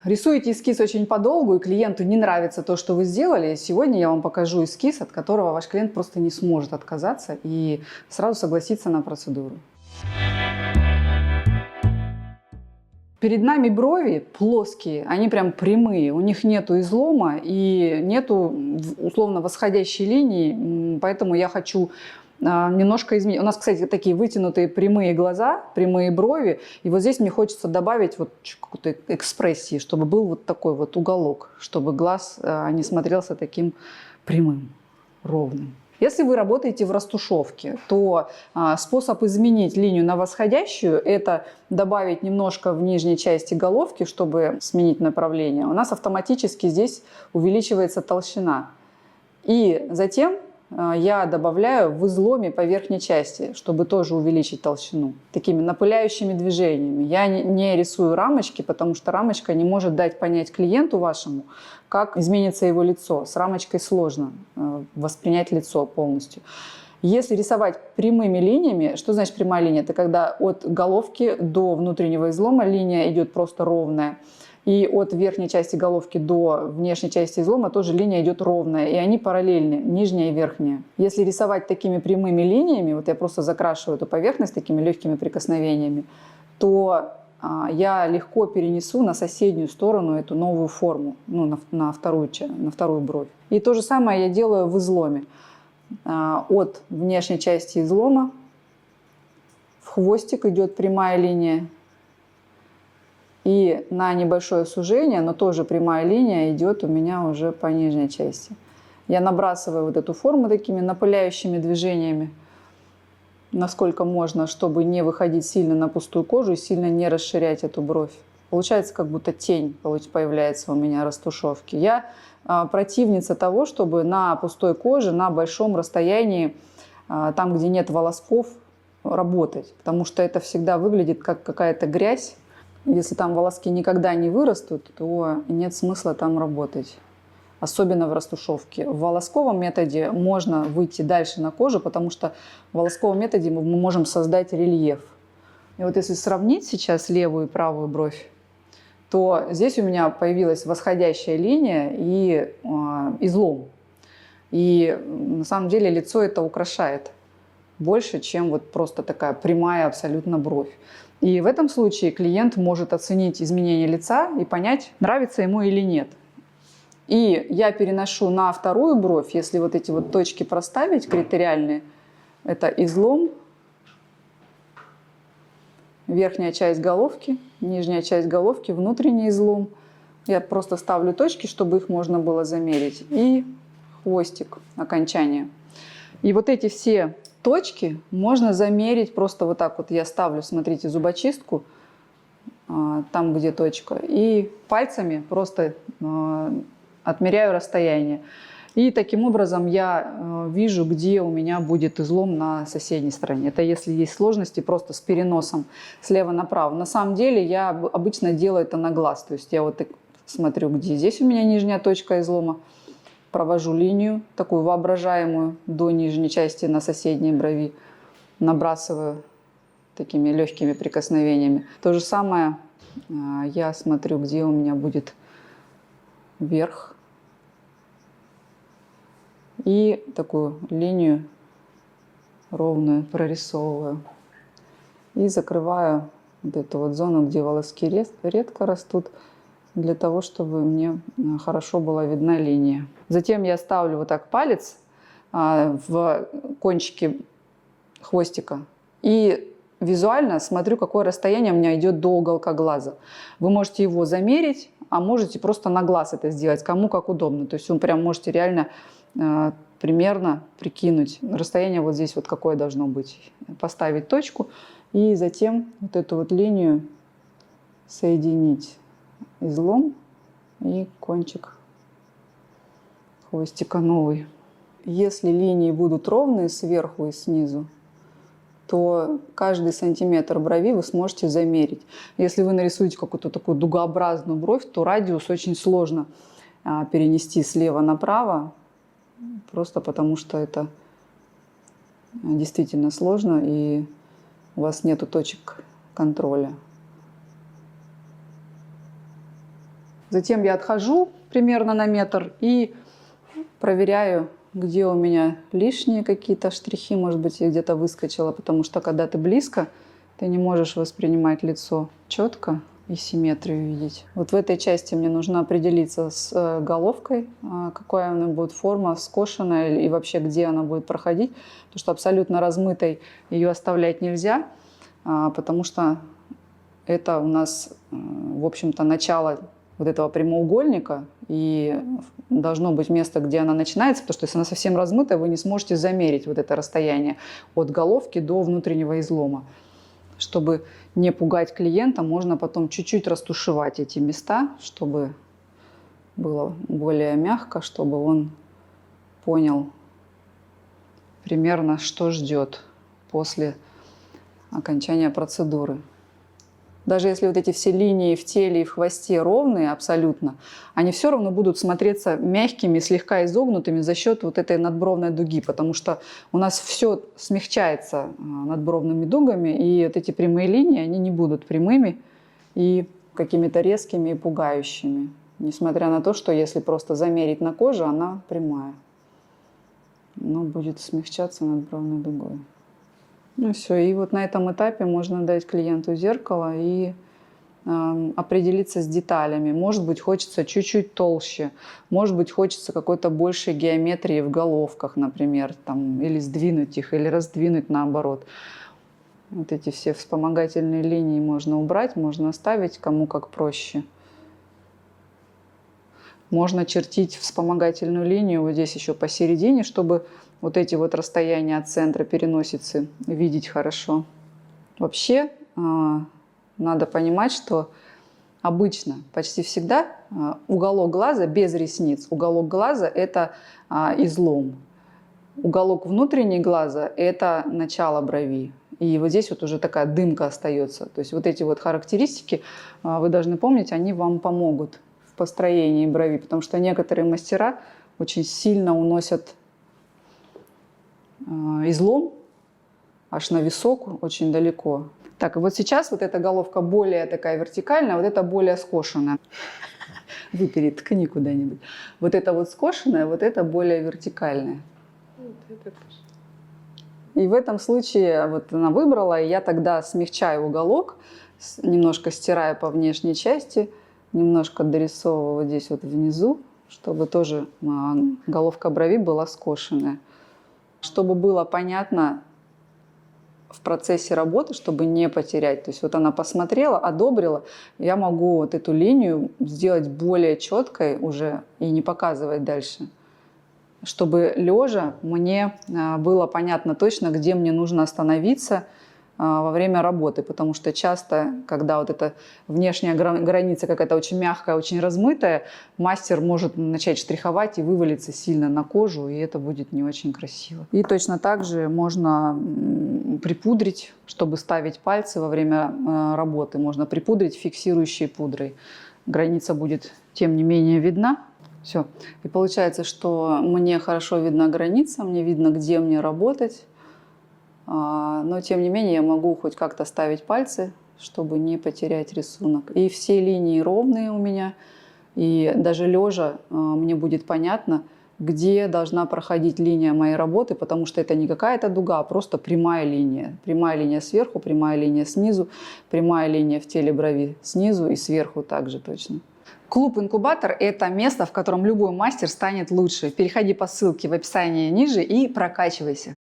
Рисуете эскиз очень подолгу, и клиенту не нравится то, что вы сделали. Сегодня я вам покажу эскиз, от которого ваш клиент просто не сможет отказаться и сразу согласиться на процедуру. Перед нами брови плоские, они прям прямые, у них нету излома и нету условно восходящей линии, поэтому я хочу немножко изменить. У нас, кстати, такие вытянутые прямые глаза, прямые брови, и вот здесь мне хочется добавить вот какой-то экспрессии, чтобы был вот такой вот уголок, чтобы глаз не смотрелся таким прямым, ровным. Если вы работаете в растушевке, то способ изменить линию на восходящую – это добавить немножко в нижней части головки, чтобы сменить направление. У нас автоматически здесь увеличивается толщина. И затем я добавляю в изломе по верхней части, чтобы тоже увеличить толщину. Такими напыляющими движениями. Я не рисую рамочки, потому что рамочка не может дать понять клиенту вашему, как изменится его лицо. С рамочкой сложно воспринять лицо полностью. Если рисовать прямыми линиями, что значит прямая линия? Это когда от головки до внутреннего излома линия идет просто ровная. И от верхней части головки до внешней части излома тоже линия идет ровная. И они параллельны, нижняя и верхняя. Если рисовать такими прямыми линиями, вот я просто закрашиваю эту поверхность такими легкими прикосновениями, то я легко перенесу на соседнюю сторону эту новую форму, ну, на вторую бровь. И то же самое я делаю в изломе. От внешней части излома в хвостик идет прямая линия. И на небольшое сужение, но тоже прямая линия идет у меня уже по нижней части. Я набрасываю вот эту форму такими напыляющими движениями, насколько можно, чтобы не выходить сильно на пустую кожу и сильно не расширять эту бровь. Получается, как будто тень появляется у меня растушевки. Я противница того, чтобы на пустой коже, на большом расстоянии, там, где нет волосков, работать. Потому что это всегда выглядит как какая-то грязь. Если там волоски никогда не вырастут, то нет смысла там работать. Особенно в растушевке. В волосковом методе можно выйти дальше на кожу, потому что в волосковом методе мы можем создать рельеф. И вот если сравнить сейчас левую и правую бровь, то здесь у меня появилась восходящая линия и излом. И на самом деле лицо это украшает больше, чем вот просто такая прямая абсолютно бровь. И в этом случае клиент может оценить изменение лица и понять, нравится ему или нет. И я переношу на вторую бровь, если вот эти вот точки проставить критериальные, это излом, верхняя часть головки, нижняя часть головки, внутренний излом. Я просто ставлю точки, чтобы их можно было замерить. И хвостик, окончание. И вот эти все точки можно замерить просто вот так вот. Я ставлю, смотрите, зубочистку, там, где точка, и пальцами просто отмеряю расстояние. И таким образом я вижу, где у меня будет излом на соседней стороне. Это если есть сложности просто с переносом слева направо. На самом деле я обычно делаю это на глаз. То есть я вот так смотрю, где здесь у меня нижняя точка излома. Провожу линию, такую воображаемую, до нижней части на соседней брови. Набрасываю такими легкими прикосновениями. То же самое я смотрю, где у меня будет верх. И такую линию ровную прорисовываю. И закрываю вот эту вот зону, где волоски редко растут, для того, чтобы мне хорошо была видна линия. Затем я ставлю вот так палец в кончике хвостика и визуально смотрю, какое расстояние у меня идет до уголка глаза. Вы можете его замерить, а можете просто на глаз это сделать, кому как удобно. То есть вы прям можете реально примерно прикинуть расстояние вот здесь вот какое должно быть. Поставить точку и затем вот эту вот линию соединить. Излом и кончик хвостика новый. Если линии будут ровные сверху и снизу, то каждый сантиметр брови вы сможете замерить. Если вы нарисуете какую-то такую дугообразную бровь, то радиус очень сложно перенести слева направо, просто потому что это действительно сложно, и у вас нету точек контроля. Затем я отхожу примерно на метр и проверяю, где у меня лишние какие-то штрихи, может быть, я где-то выскочила, потому что когда ты близко, ты не можешь воспринимать лицо четко и симметрию видеть. Вот в этой части мне нужно определиться с головкой, какая она будет форма, скошенная и вообще где она будет проходить, потому что абсолютно размытой ее оставлять нельзя, потому что это у нас, в общем-то, начало вот этого прямоугольника, и должно быть место, где она начинается, потому что если она совсем размытая, вы не сможете замерить вот это расстояние от головки до внутреннего излома. Чтобы не пугать клиента, можно потом чуть-чуть растушевать эти места, чтобы было более мягко, чтобы он понял примерно, что ждет после окончания процедуры. Даже если вот эти все линии в теле и в хвосте ровные абсолютно, они все равно будут смотреться мягкими, слегка изогнутыми за счет вот этой надбровной дуги, потому что у нас все смягчается надбровными дугами, и вот эти прямые линии, они не будут прямыми и какими-то резкими и пугающими, несмотря на то, что если просто замерить на коже, она прямая, но будет смягчаться надбровной дугой. Ну все, и вот на этом этапе можно дать клиенту зеркало и определиться с деталями. Может быть, хочется чуть-чуть толще, может быть, хочется какой-то большей геометрии в головках, например, там, или сдвинуть их, или раздвинуть наоборот. Вот эти все вспомогательные линии можно убрать, можно оставить, кому как проще. Можно чертить вспомогательную линию вот здесь еще посередине, чтобы вот эти вот расстояния от центра переносицы видеть хорошо. Вообще надо понимать, что обычно, почти всегда уголок глаза без ресниц, уголок глаза – это излом. Уголок внутренней глаза – это начало брови. И вот здесь вот уже такая дымка остается. То есть вот эти вот характеристики, вы должны помнить, они вам помогут в построении брови, потому что некоторые мастера очень сильно уносят излом аж на висок, очень далеко. Так, и вот сейчас вот эта головка более такая вертикальная, вот эта более скошенная. Вы переткни куда-нибудь. Вот это вот скошенная, вот это более вертикальная. И в этом случае вот она выбрала, и я тогда смягчаю уголок, немножко стираю по внешней части, немножко дорисовываю здесь вот внизу, чтобы тоже головка брови была скошенная. Чтобы было понятно в процессе работы, чтобы не потерять. То есть вот она посмотрела, одобрила, я могу вот эту линию сделать более четкой уже и не показывать дальше. Чтобы лежа мне было понятно точно, где мне нужно остановиться во время работы, потому что часто, когда вот эта внешняя граница какая-то очень мягкая, очень размытая, мастер может начать штриховать и вывалиться сильно на кожу, и это будет не очень красиво. И точно так же можно припудрить, чтобы ставить пальцы во время работы, можно припудрить фиксирующей пудрой. Граница будет, тем не менее, видна. Все. И получается, что мне хорошо видна граница, мне видно, где мне работать. Но, тем не менее, я могу хоть как-то ставить пальцы, чтобы не потерять рисунок. И все линии ровные у меня. И даже лежа мне будет понятно, где должна проходить линия моей работы, потому что это не какая-то дуга, а просто прямая линия. Прямая линия сверху, прямая линия снизу, прямая линия в теле брови снизу и сверху также точно. Клуб-инкубатор – это место, в котором любой мастер станет лучше. Переходи по ссылке в описании ниже и прокачивайся.